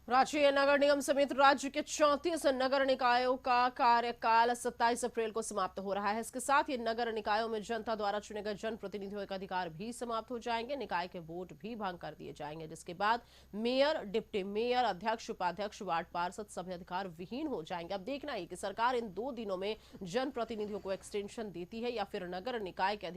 रांची नगर निगम समेत राज्य के 34 नगर निकायों का कार्यकाल 27 अप्रैल को समाप्त हो रहा है। इसके साथ ही नगर निकायों में जनता द्वारा चुने गए जनप्रतिनिधियों के अधिकार भी समाप्त हो जाएंगे। निकाय के वोट भी भंग कर दिए जाएंगे, जिसके बाद मेयर, डिप्टी मेयर, अध्यक्ष, उपाध्यक्ष, वार्ड पार्षद सभी अधिकार विहीन हो जाएंगे। अब देखना है कि सरकार इन 2 दिनों में जनप्रतिनिधियों को एक्सटेंशन देती है या फिर नगर निकाय के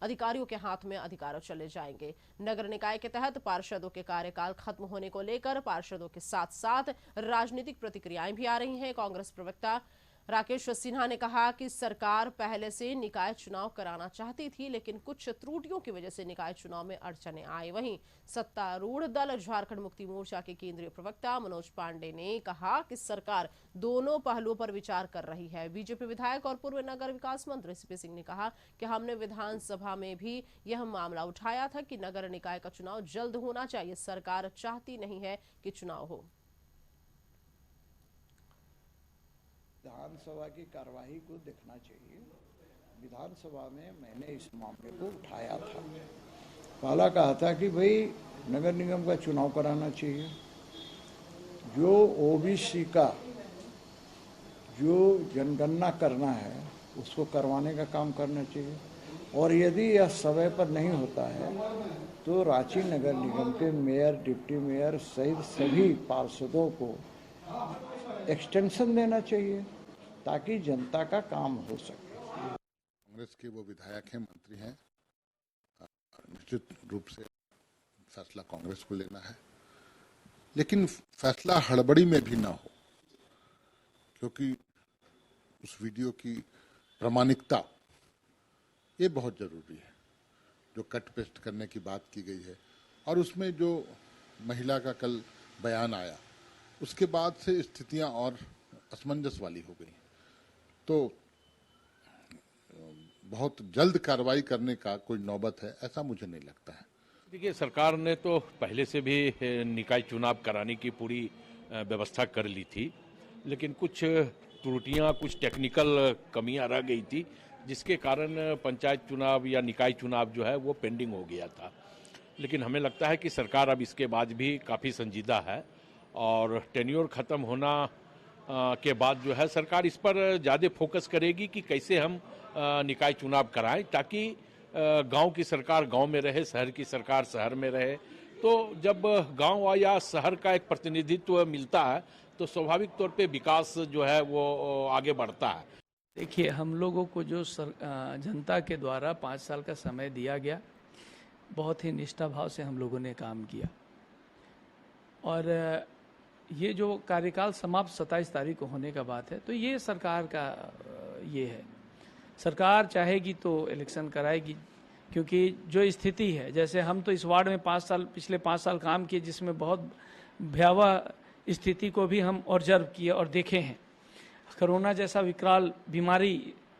अधिकारियों के हाथ में अधिकार चले जाएंगे। नगर निकाय के तहत पार्षदों के कार्यकाल खत्म होने को लेकर पार्षदों के साथ साथ राजनीतिक प्रतिक्रियाएं भी आ रही हैं। कांग्रेस प्रवक्ता राकेश सिन्हा ने कहा कि सरकार पहले से निकाय चुनाव कराना चाहती थी, लेकिन कुछ त्रुटियों की वजह से निकाय चुनाव में अड़चने आई। वहीं सत्तारूढ़ दल झारखंड मुक्ति मोर्चा के केंद्रीय प्रवक्ता मनोज पांडे ने कहा कि सरकार दोनों पहलुओं पर विचार कर रही है। बीजेपी विधायक और पूर्व नगर विकास मंत्री सीपी सिंह ने कहा कि हमने विधानसभा में भी यह मामला उठाया था कि नगर निकाय का चुनाव जल्द होना चाहिए। सरकार चाहती नहीं है कि चुनाव हो। विधानसभा की कार्यवाही को देखना चाहिए। विधानसभा में मैंने इस मामले को उठाया था। पहला कहा था कि भाई नगर निगम का चुनाव कराना चाहिए, जो ओबीसी का जो जनगणना करना है उसको करवाने का काम करना चाहिए, और यदि यह समय पर नहीं होता है तो रांची नगर निगम के मेयर, डिप्टी मेयर सहित सभी पार्षदों को एक्सटेंशन देना चाहिए ताकि जनता का काम हो सके। कांग्रेस के वो विधायक हैं, मंत्री हैं, निश्चित रूप से फैसला कांग्रेस को लेना है, लेकिन फैसला हड़बड़ी में भी ना हो, क्योंकि उस वीडियो की प्रामाणिकता ये बहुत जरूरी है। जो कट पेस्ट करने की बात की गई है और उसमें जो महिला का कल बयान आया, उसके बाद से स्थितियां और असमंजस वाली हो गई। तो बहुत जल्द कार्रवाई करने का कोई नौबत है, ऐसा मुझे नहीं लगता है। देखिए, सरकार ने तो पहले से भी निकाय चुनाव कराने की पूरी व्यवस्था कर ली थी, लेकिन कुछ त्रुटियां, कुछ टेक्निकल कमियां रह गई थी, जिसके कारण पंचायत चुनाव या निकाय चुनाव जो है वो पेंडिंग हो गया था। लेकिन हमें लगता है कि सरकार अब इसके बाद भी काफ़ी संजीदा है और टेन्योर खत्म होना के बाद जो है सरकार इस पर ज़्यादा फोकस करेगी कि कैसे हम निकाय चुनाव कराएं, ताकि गांव की सरकार गांव में रहे, शहर की सरकार शहर में रहे। तो जब गांव या शहर का एक प्रतिनिधित्व मिलता है तो स्वाभाविक तौर पे विकास जो है वो आगे बढ़ता है। देखिए, हम लोगों को जो जनता के द्वारा 5 साल का समय दिया गया, बहुत ही निष्ठा भाव से हम लोगों ने काम किया, और ये जो कार्यकाल समाप्त 27 तारीख को होने का बात है, तो ये सरकार का ये है। सरकार चाहेगी तो इलेक्शन कराएगी, क्योंकि जो स्थिति है, जैसे हम तो इस वार्ड में पिछले 5 साल काम किए, जिसमें बहुत भयावह स्थिति को भी हम ऑब्जर्व किए और देखे हैं। कोरोना जैसा विकराल बीमारी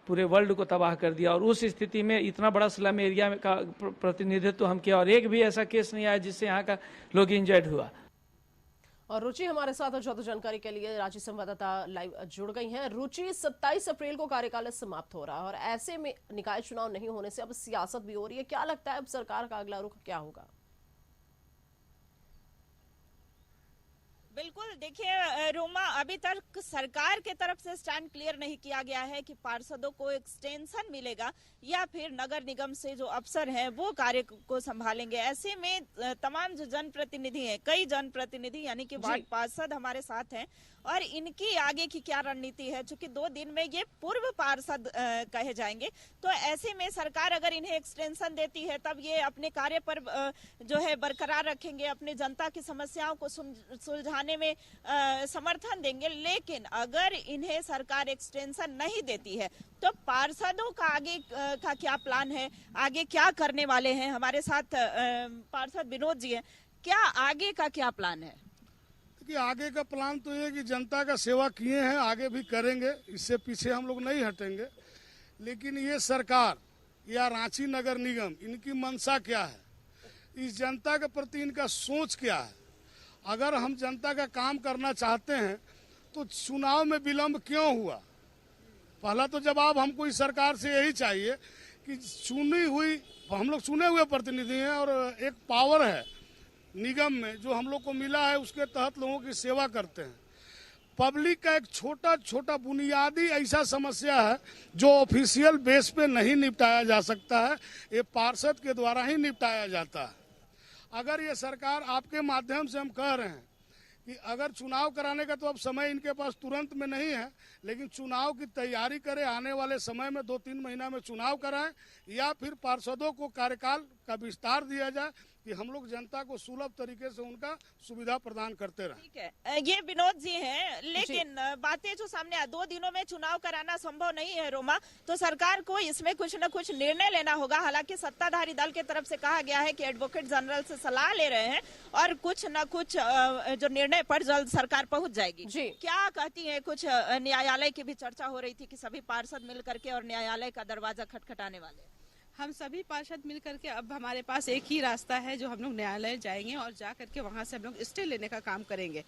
पूरे वर्ल्ड को तबाह कर दिया, और उस स्थिति में इतना बड़ा स्लम एरिया का प्रतिनिधित्व हम किया, और एक भी ऐसा केस नहीं आया जिससे यहाँ का लोग इंजर्ड हुआ। और रुचि हमारे साथ ज्यादा जानकारी के लिए रांची संवाददाता लाइव जुड़ गई हैं। रुचि, 27 अप्रैल को कार्यकाल समाप्त हो रहा है और ऐसे में निकाय चुनाव नहीं होने से अब सियासत भी हो रही है। क्या लगता है अब सरकार का अगला रुख क्या होगा? बिल्कुल, देखिए रोमा, अभी तक सरकार के तरफ से स्टैंड क्लियर नहीं किया गया है कि पार्षदों को एक्सटेंशन मिलेगा या फिर नगर निगम से जो अफसर हैं वो कार्य को संभालेंगे। ऐसे में तमाम जो जनप्रतिनिधि हैं, कई जनप्रतिनिधि यानी कि वार्ड पार्षद हमारे साथ हैं, और इनकी आगे की क्या रणनीति है, चूंकि 2 दिन में ये पूर्व पार्षद कहे जाएंगे, तो ऐसे में सरकार अगर इन्हें एक्सटेंशन देती है तब ये अपने कार्य पर जो है बरकरार रखेंगे, अपने जनता की समस्याओं को सुलझाने में समर्थन देंगे। लेकिन अगर इन्हें सरकार एक्सटेंशन नहीं देती है तो पार्षदों का आगे का क्या प्लान है, आगे क्या करने वाले हैं? हमारे साथ पार्षद विनोद जी हैं, क्या आगे का क्या प्लान है? कि आगे का प्लान तो ये कि जनता का सेवा किए हैं, आगे भी करेंगे, इससे पीछे हम लोग नहीं हटेंगे। लेकिन ये सरकार या रांची नगर निगम, इनकी मंशा क्या है, इस जनता के प्रति इनका सोच क्या है? अगर हम जनता का काम करना चाहते हैं तो चुनाव में विलंब क्यों हुआ? पहला तो जवाब हमको इस सरकार से यही चाहिए कि हम लोग चुने हुए प्रतिनिधि हैं और एक पावर है निगम में जो हम लोग को मिला है उसके तहत लोगों की सेवा करते हैं। पब्लिक का एक छोटा छोटा बुनियादी ऐसा समस्या है जो ऑफिशियल बेस पे नहीं निपटाया जा सकता है, ये पार्षद के द्वारा ही निपटाया जाता है। अगर ये सरकार, आपके माध्यम से हम कह रहे हैं कि अगर चुनाव कराने का तो अब समय इनके पास तुरंत में नहीं है, लेकिन चुनाव की तैयारी करें, आने वाले समय में 2-3 महीना में चुनाव कराएं, या फिर पार्षदों को कार्यकाल का विस्तार दिया जाए कि हम लोग जनता को सुलभ तरीके से उनका सुविधा प्रदान करते रहें। ठीक है, ये विनोद जी हैं, लेकिन बातें जो सामने आ, 2 दिनों में चुनाव कराना संभव नहीं है रोमा, तो सरकार को इसमें कुछ न कुछ निर्णय लेना होगा। हालांकि सत्ताधारी दल की तरफ से कहा गया है कि एडवोकेट जनरल से सलाह ले रहे हैं और कुछ न कुछ जो निर्णय पर जल्द सरकार पहुंच जाएगी। जी। क्या कहती है? कुछ न्यायालय की भी चर्चा हो रही थी कि सभी पार्षद मिल करके और न्यायालय का दरवाजा खटखटाने वाले। हम सभी पार्षद मिल करके अब हमारे पास एक ही रास्ता है, जो हम लोग न्यायालय जाएंगे और जा करके वहां से हम लोग स्टे लेने का काम करेंगे।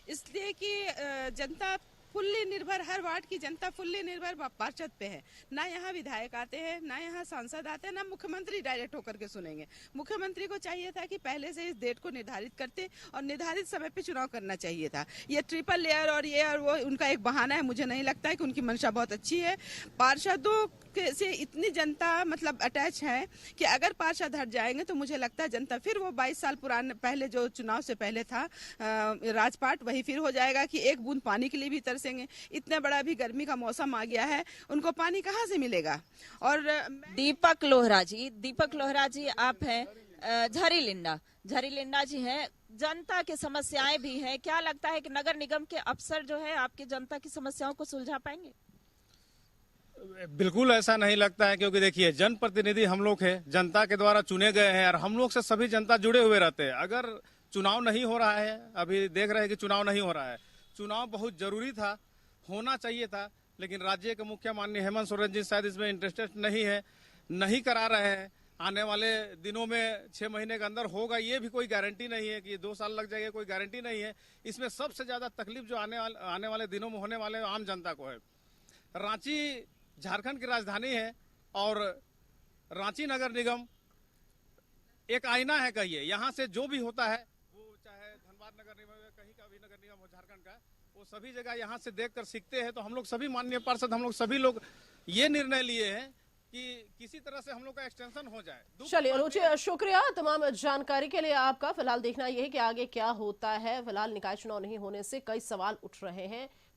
इसलिए कि जनता फुल्ली निर्भर, हर वार्ड की जनता फुल्ली निर्भर पार्षद पे है। ना यहाँ विधायक आते हैं, ना यहाँ सांसद आते हैं, ना मुख्यमंत्री डायरेक्ट होकर के सुनेंगे। मुख्यमंत्री को चाहिए था कि पहले से इस डेट को निर्धारित करते और निर्धारित समय पे चुनाव करना चाहिए था। ये ट्रिपल लेयर और ये और वो उनका एक बहाना है। मुझे नहीं लगता है कि उनकी मंशा बहुत अच्छी है। पार्षदों से इतनी जनता मतलब अटैच है कि अगर पार्षद हट जाएंगे तो मुझे लगता है जनता फिर वो 22 साल पुराने पहले जो चुनाव से पहले था राजपाट, वही फिर हो जाएगा कि एक बूंद पानी के लिए भी तरसेंगे। इतना बड़ा भी गर्मी का मौसम आ गया है, उनको पानी कहाँ से मिलेगा? और दीपक लोहरा जी आप हैं झरी लिंडा जी हैं, जनता की समस्याएं भी हैं। क्या लगता है कि नगर निगम के अफसर जो है आपकी जनता की समस्याओं को सुलझा पाएंगे? बिल्कुल ऐसा नहीं लगता है, क्योंकि देखिए जनप्रतिनिधि हम लोग हैं, जनता के द्वारा चुने गए हैं और हम लोग से सभी जनता जुड़े हुए रहते हैं। अगर चुनाव नहीं हो रहा है, अभी देख रहे हैं कि चुनाव नहीं हो रहा है, चुनाव बहुत जरूरी था, होना चाहिए था, लेकिन राज्य के मुखिया माननीय हेमंत सोरेन जी शायद इसमें इंटरेस्टेड नहीं है, नहीं करा रहे हैं। आने वाले दिनों में 6 महीने के अंदर होगा, ये भी कोई गारंटी नहीं है कि 2 साल लग जाएगा, कोई गारंटी नहीं है। इसमें सबसे ज्यादा तकलीफ जो आने वाले दिनों में होने वाले आम जनता को है। रांची झारखंड की राजधानी है और रांची नगर निगम एक आईना है, कहिए। यहाँ से जो भी होता है, वो चाहे धनबाद नगर निगम या कहीं का भी नगर निगम हो झारखंड का, वो सभी जगह यहाँ से देखकर सीखते हैं। तो हम लोग सभी माननीय पार्षद, हम लोग सभी लोग ये निर्णय लिए हैं कि किसी तरह से हम लोग का एक्सटेंशन हो जाए। चलिए अनुज, शुक्रिया तमाम जानकारी के लिए आपका। फिलहाल देखना यह है कि आगे क्या होता है। फिलहाल निकाय चुनाव नहीं होने से कई सवाल उठ रहे हैं।